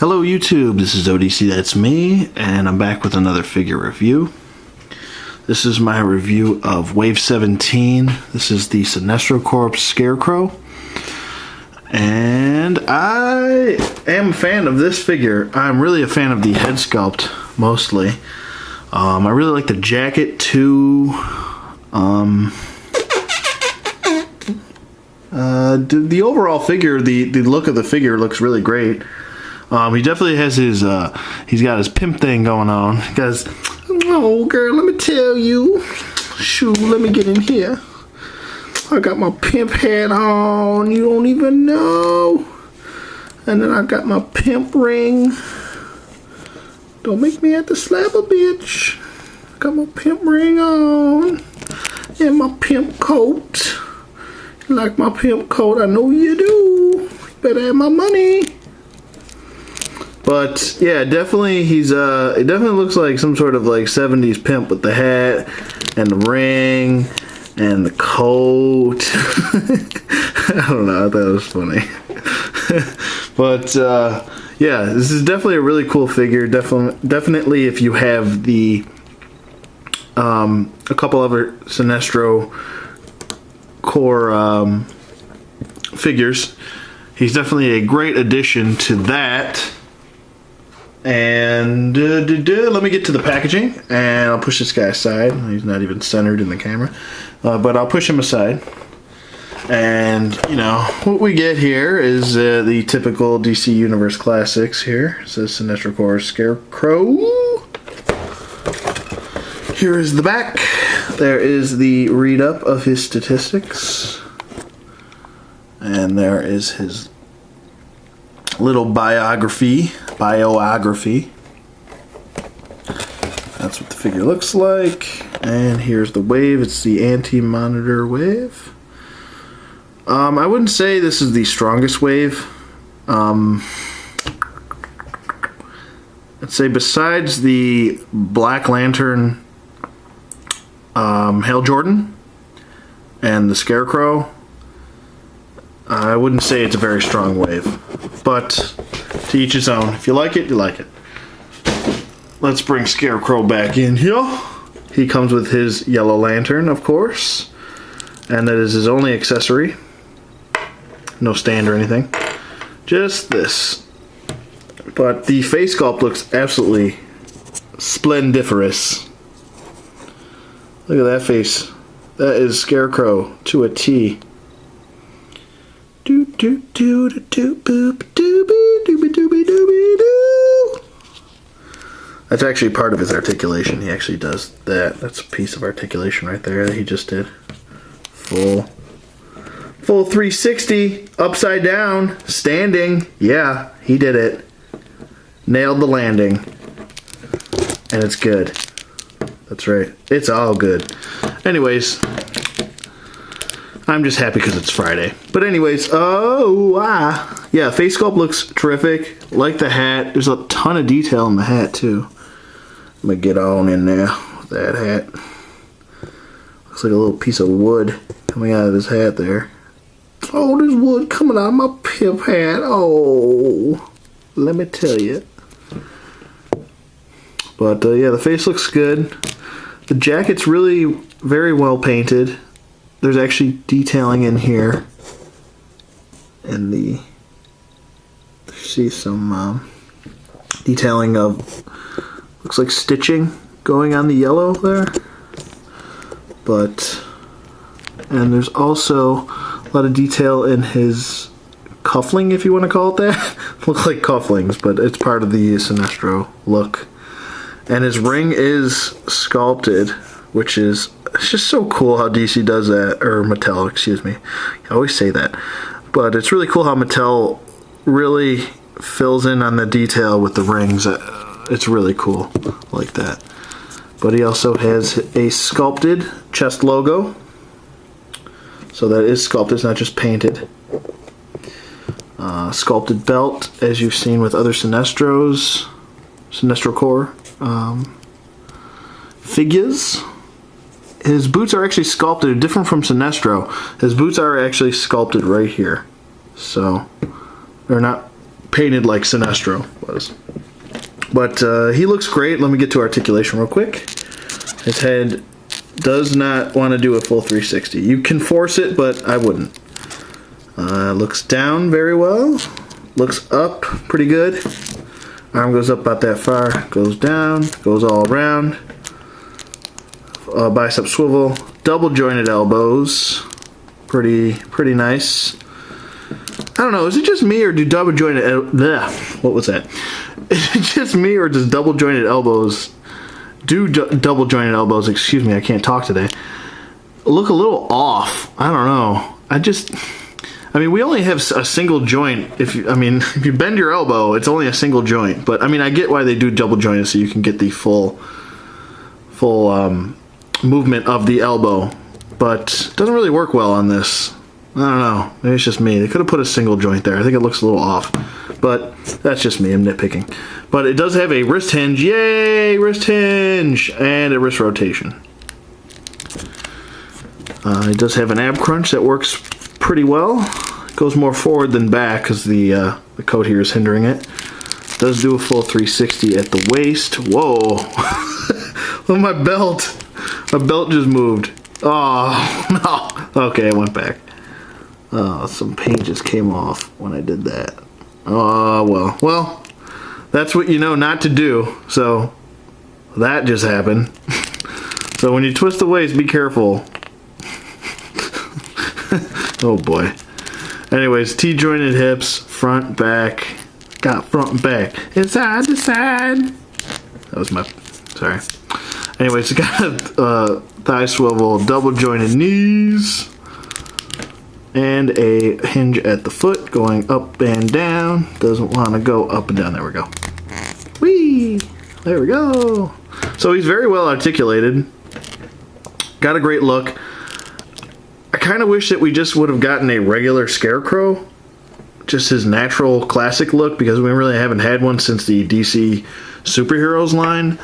Hello YouTube, this is ODC, that's me, and I'm back with another figure review. This is my review of Wave 17. This is the Sinestro Corp Scarecrow. And I am a fan of this figure. I'm really a fan of the head sculpt, mostly. I really like the jacket too. The overall figure, the look of the figure looks really great. He definitely has his, he's got his pimp thing going on. Because, oh girl, let me tell you. Shoot, let me get in here. I got my pimp hat on, you don't even know. And then I got my pimp ring. Don't make me have to slap a bitch. Got my pimp ring on. And my pimp coat. You like my pimp coat? I know you do. You better have my money. But yeah, definitely it definitely looks like some sort of like 70s pimp with the hat and the ring and the coat. I don't know, I thought it was funny. But yeah, this is definitely a really cool figure. Definitely if you have the a couple other Sinestro core figures, he's definitely a great addition to that. And let me get to the packaging, and I'll push this guy aside. He's not even centered in the camera, but I'll push him aside. And you know what we get here is the typical DC Universe classics. Here it says Sinestro Corps Scarecrow. Here is the back. There is the read up of his statistics, and there is his little biography. That's what the figure looks like. And here's the wave. It's the anti-monitor wave. I wouldn't say this is the strongest wave. I'd say besides the Black Lantern Hale Jordan and the Scarecrow, I wouldn't say it's a very strong wave. But to each his own. If you like it, you like it. Let's bring Scarecrow back in here. He comes with his yellow lantern, of course. And that is his only accessory. No stand or anything. Just this. But the face sculpt looks absolutely splendiferous. Look at that face. That is Scarecrow to a T. Do do do do do boop doobie doobie doobie doobie doo. That's actually part of his articulation. He actually does that. That's a piece of articulation right there that he just did. Full 360, upside down, standing. Yeah, he did it. Nailed the landing. And it's good. That's right. It's all good. Anyways, I'm just happy because it's Friday. But anyways, yeah, face sculpt looks terrific. Like the hat. There's a ton of detail in the hat too. I'm gonna get on in there with that hat. Looks like a little piece of wood coming out of his hat there. Oh, there's wood coming out of my pimp hat. Oh, let me tell you. But yeah, the face looks good. The jacket's really very well painted. There's actually detailing in here. And see some detailing of, looks like stitching going on the yellow there. And there's also a lot of detail in his cuffling, if you want to call it that. Look like cufflings, but it's part of the Sinestro look. And his ring is sculpted, which is, it's just so cool how DC does that, or Mattel, excuse me. I always say that. But it's really cool how Mattel really fills in on the detail with the rings. It's really cool like that. But he also has a sculpted chest logo. So that is sculpted, it's not just painted. Sculpted belt, as you've seen with other Sinestro Corps figures. His boots are actually sculpted, different from Sinestro. His boots are actually sculpted right here. So they're not painted like Sinestro was. But he looks great. Let me get to articulation real quick. His head does not want to do a full 360. You can force it, but I wouldn't. Looks down very well. Looks up pretty good. Arm goes up about that far. Goes down. Goes all around. Bicep swivel. Double jointed elbows. Pretty nice. I don't know. Is it just me or do double jointed? What was that? Is it just me or does double jointed elbows? Double jointed elbows? Excuse me. I can't talk today. Look a little off. I don't know. I mean, we only have a single joint. If you bend your elbow, it's only a single joint. But I mean, I get why they do double jointed so you can get the full movement of the elbow. But it doesn't really work well on this. I don't know. Maybe it's just me. They could have put a single joint there. I think it looks a little off. But that's just me. I'm nitpicking. But it does have a wrist hinge. Yay! Wrist hinge! And a wrist rotation. It does have an ab crunch that works pretty well. It goes more forward than back because the coat here is hindering it. It does do a full 360 at the waist. Whoa! Look at my belt. My belt just moved. Oh, no. Okay, it went back. Some paint just came off when I did that. Oh, well. Well, that's what you know not to do. So, that just happened. So, when you twist the waist, be careful. Oh, boy. Anyways, T-jointed hips, front, back. Got front and back. And side to side. That was my... Sorry. Anyways, it got thigh swivel, double jointed knees, and a hinge at the foot going up and down. Doesn't want to go up and down. There we go. Whee! There we go. So he's very well articulated. Got a great look. I kind of wish that we just would have gotten a regular Scarecrow. Just his natural classic look, because we really haven't had one since the DC Superheroes line.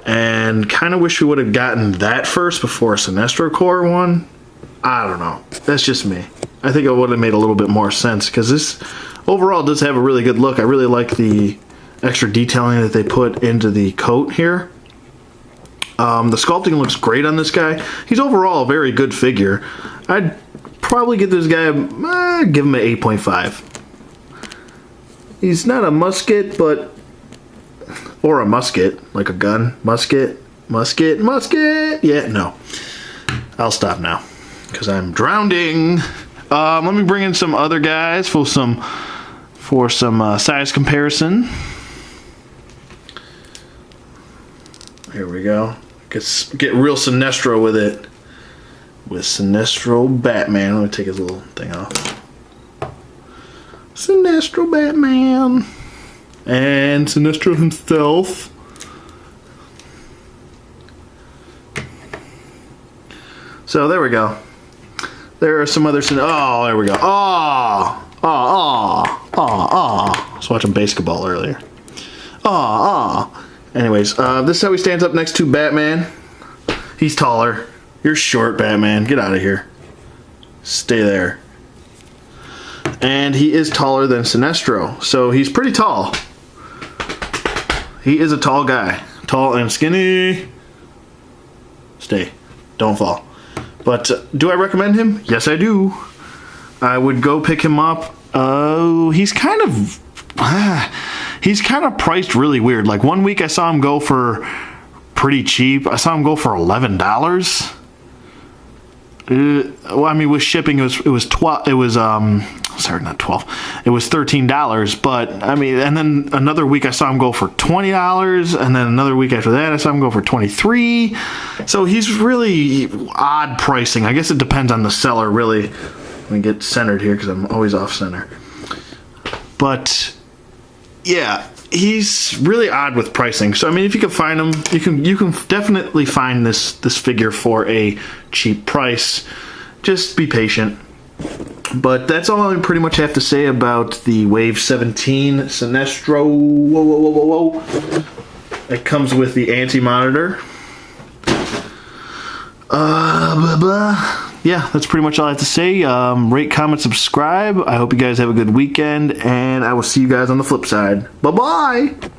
And kind of wish we would have gotten that first before a Sinestro Core one. I don't know. That's just me. I think it would have made a little bit more sense because this overall does have a really good look. I really like the extra detailing that they put into the coat here. The sculpting looks great on this guy. He's overall a very good figure. I'd probably get this guy, give him an 8.5. He's not a musket, but... Or a musket, like a gun. Musket. Yeah, no. I'll stop now, because I'm drowning. Let me bring in some other guys for some size comparison. Here we go. Get real Sinestro with it. With Sinestro Batman. Let me take his little thing off. Sinestro Batman. And Sinestro himself. So there we go. There are some other Oh, there we go. I was watching basketball earlier. Anyways, this is how he stands up next to Batman. He's taller. You're short, Batman. Get out of here. Stay there. And he is taller than Sinestro, so he's pretty tall. He is a tall guy. Tall and skinny. Stay. Don't fall. But do I recommend him? Yes, I do. I would go pick him up. He's kind of priced really weird. Like one week I saw him go for pretty cheap. I saw him go for $11. Well, I mean, with shipping, it was $13. But I mean, and then another week I saw him go for $20, and then another week after that I saw him go for $23. So he's really odd pricing. I guess it depends on the seller, really. Let me get centered here because I'm always off center. But yeah, he's really odd with pricing. So I mean, if you can find him, you can definitely find this figure for a cheap price. Just be patient. But that's all I pretty much have to say about the Wave 17 Sinestro. Whoa. It comes with the anti-monitor. yeah, that's pretty much all I have to say. Rate, comment, subscribe. I hope you guys have a good weekend, and I will see you guys on the flip side. Bye-bye!